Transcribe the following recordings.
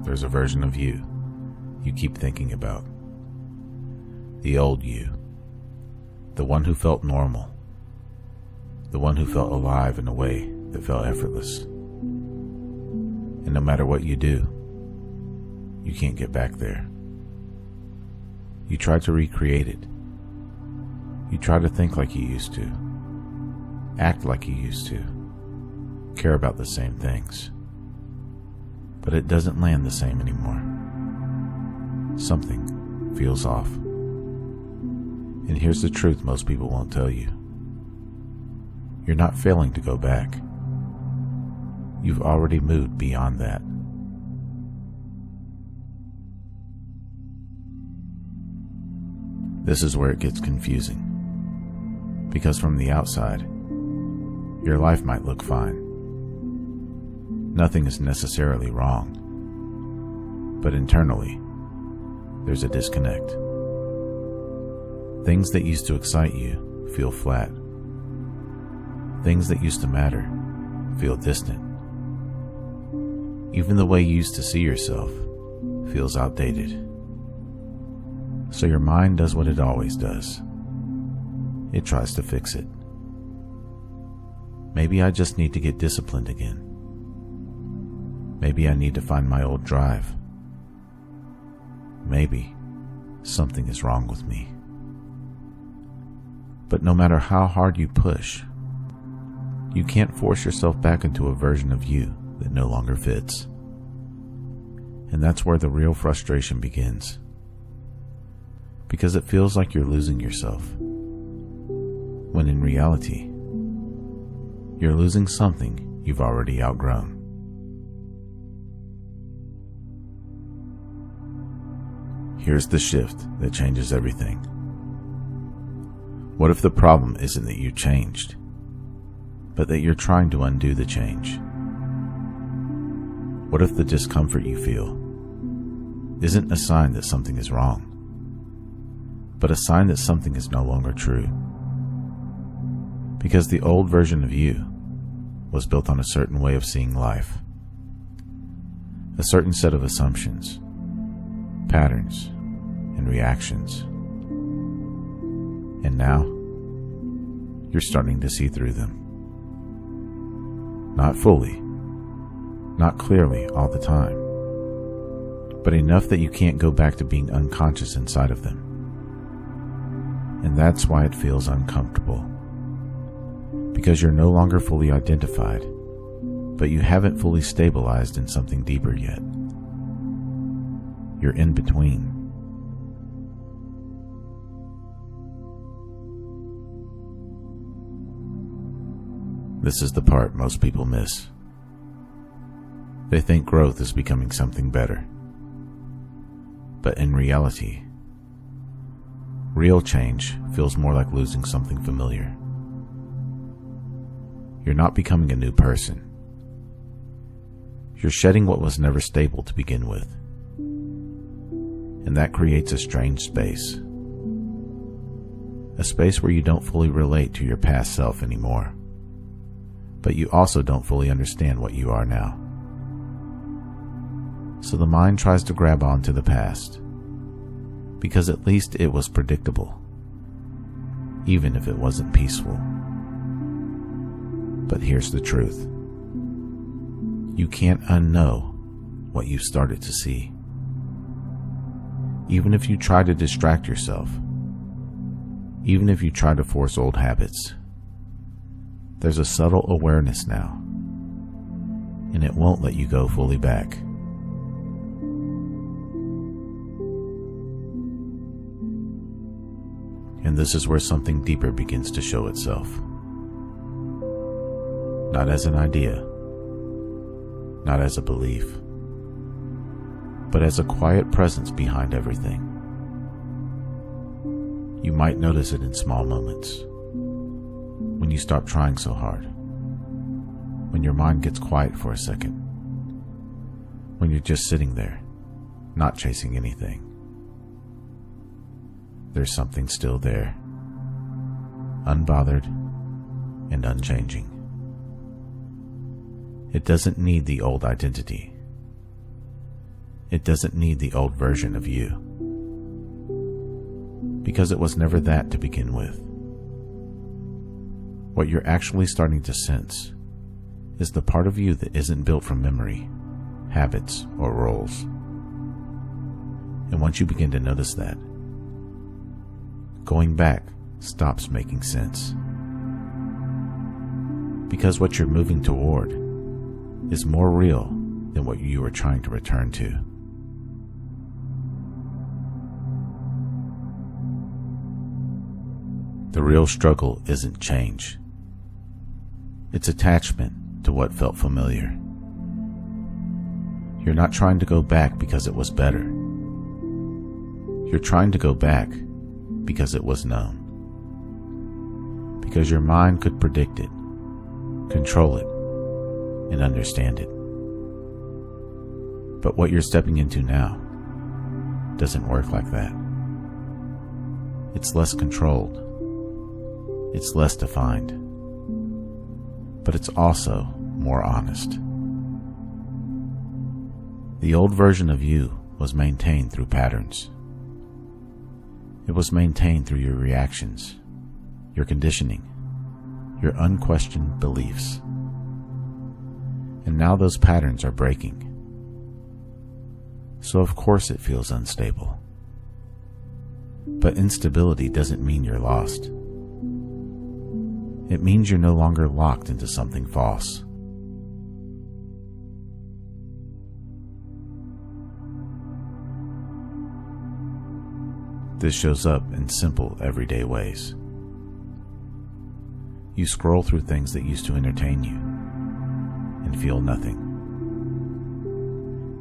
there's a version of you keep thinking about. The old you. The one who felt normal. The one who felt alive in a way that felt effortless. And no matter what you do, you can't get back there. You try to recreate it. You try to think like you used to. Act like you used to. Care about the same things. But it doesn't land the same anymore. Something feels off. And here's the truth most people won't tell you. You're not failing to go back. You've already moved beyond that. This is where it gets confusing. Because from the outside, your life might look fine. Nothing is necessarily wrong. But internally, there's a disconnect. Things that used to excite you feel flat. Things that used to matter feel distant. Even the way you used to see yourself feels outdated. So your mind does what it always does. It tries to fix it. Maybe I just need to get disciplined again. Maybe I need to find my old drive. Maybe something is wrong with me. But no matter how hard you push, you can't force yourself back into a version of you that no longer fits. And that's where the real frustration begins. Because it feels like you're losing yourself, when in reality, you're losing something you've already outgrown. Here's the shift that changes everything. What if the problem isn't that you changed, but that you're trying to undo the change? What if the discomfort you feel isn't a sign that something is wrong, but a sign that something is no longer true? Because the old version of you was built on a certain way of seeing life, a certain set of assumptions, patterns, and reactions. And now, you're starting to see through them. Not fully, not clearly all the time, but enough that you can't go back to being unconscious inside of them. And that's why it feels uncomfortable. Because you're no longer fully identified, but you haven't fully stabilized in something deeper yet. You're in between. This is the part most people miss. They think growth is becoming something better. But in reality, real change feels more like losing something familiar. You're not becoming a new person. You're shedding what was never stable to begin with. And that creates a strange space. A space where you don't fully relate to your past self anymore. But you also don't fully understand what you are now. So the mind tries to grab onto the past, because at least it was predictable, even if it wasn't peaceful. But here's the truth. You can't unknow what you've started to see. Even if you try to distract yourself, even if you try to force old habits, there's a subtle awareness now, and it won't let you go fully back. And this is where something deeper begins to show itself. Not as an idea, not as a belief, but as a quiet presence behind everything. You might notice it in small moments. When you stop trying so hard. When your mind gets quiet for a second. When you're just sitting there, not chasing anything. There's something still there, unbothered and unchanging. It doesn't need the old identity. It doesn't need the old version of you, because it was never that to begin with. What you're actually starting to sense is the part of you that isn't built from memory, habits, or roles. And once you begin to notice that, going back stops making sense. Because what you're moving toward is more real than what you are trying to return to. The real struggle isn't change. It's attachment to what felt familiar. You're not trying to go back because it was better. You're trying to go back because it was known. Because your mind could predict it, control it, and understand it. But what you're stepping into now doesn't work like that. It's less controlled. It's less defined. But it's also more honest. The old version of you was maintained through patterns. It was maintained through your reactions, your conditioning, your unquestioned beliefs. And now those patterns are breaking. So of course it feels unstable. But instability doesn't mean you're lost. It means you're no longer locked into something false. This shows up in simple, everyday ways. You scroll through things that used to entertain you and feel nothing.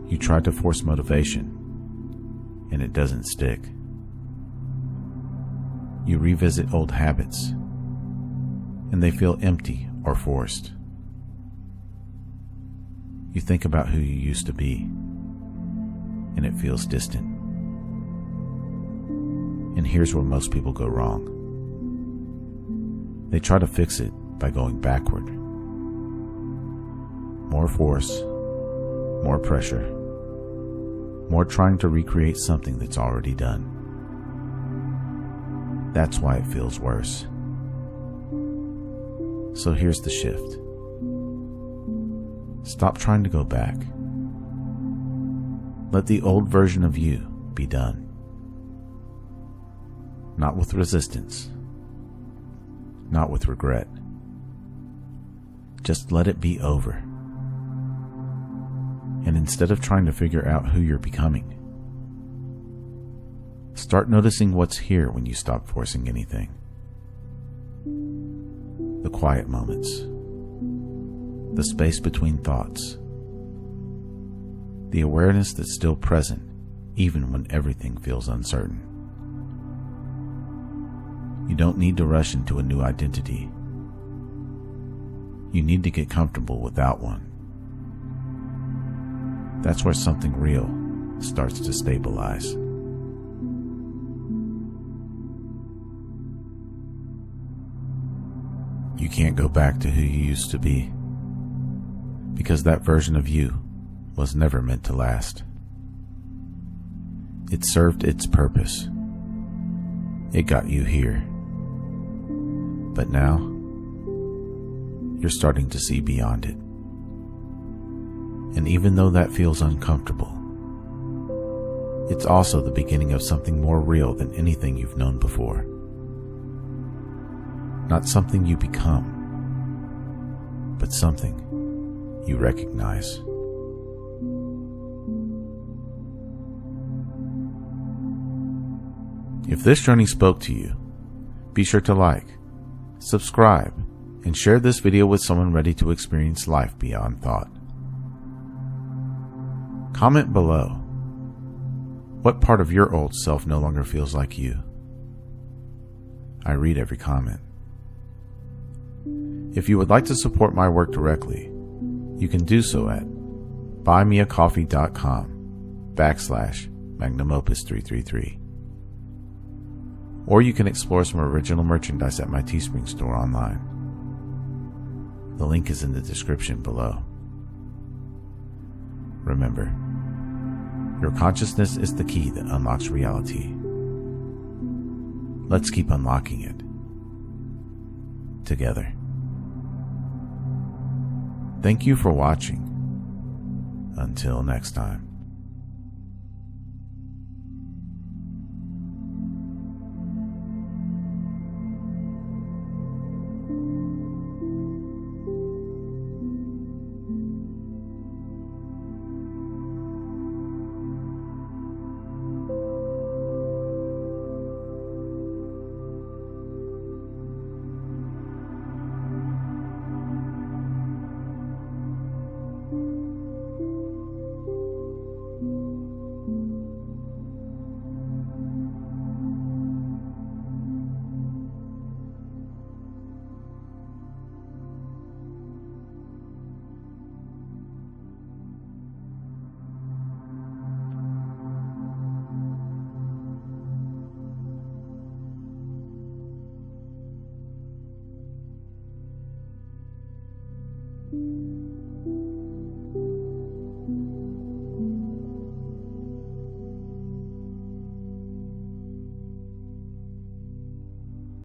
You try to force motivation and it doesn't stick. You revisit old habits and they feel empty or forced. You think about who you used to be, and it feels distant. And here's where most people go wrong. They try to fix it by going backward. More force, more pressure, more trying to recreate something that's already done. That's why it feels worse. So here's the shift. Stop trying to go back. Let the old version of you be done. Not with resistance. Not with regret. Just let it be over. And instead of trying to figure out who you're becoming, start noticing what's here when you stop forcing anything. The quiet moments, the space between thoughts, the awareness that's still present even when everything feels uncertain. You don't need to rush into a new identity. You need to get comfortable without one. That's where something real starts to stabilize. You can't go back to who you used to be, because that version of you was never meant to last. It served its purpose. It got you here. But now, you're starting to see beyond it. And even though that feels uncomfortable, it's also the beginning of something more real than anything you've known before. Not something you become, but something you recognize. If this journey spoke to you, be sure to like, subscribe, and share this video with someone ready to experience life beyond thought. Comment below. What part of your old self no longer feels like you? I read every comment. If you would like to support my work directly, you can do so at buymeacoffee.com/magnumopus333. Or you can explore some original merchandise at my Teespring store online. The link is in the description below. Remember, Your consciousness is the key that unlocks reality. Let's keep unlocking it together. Thank you for watching. Until next time.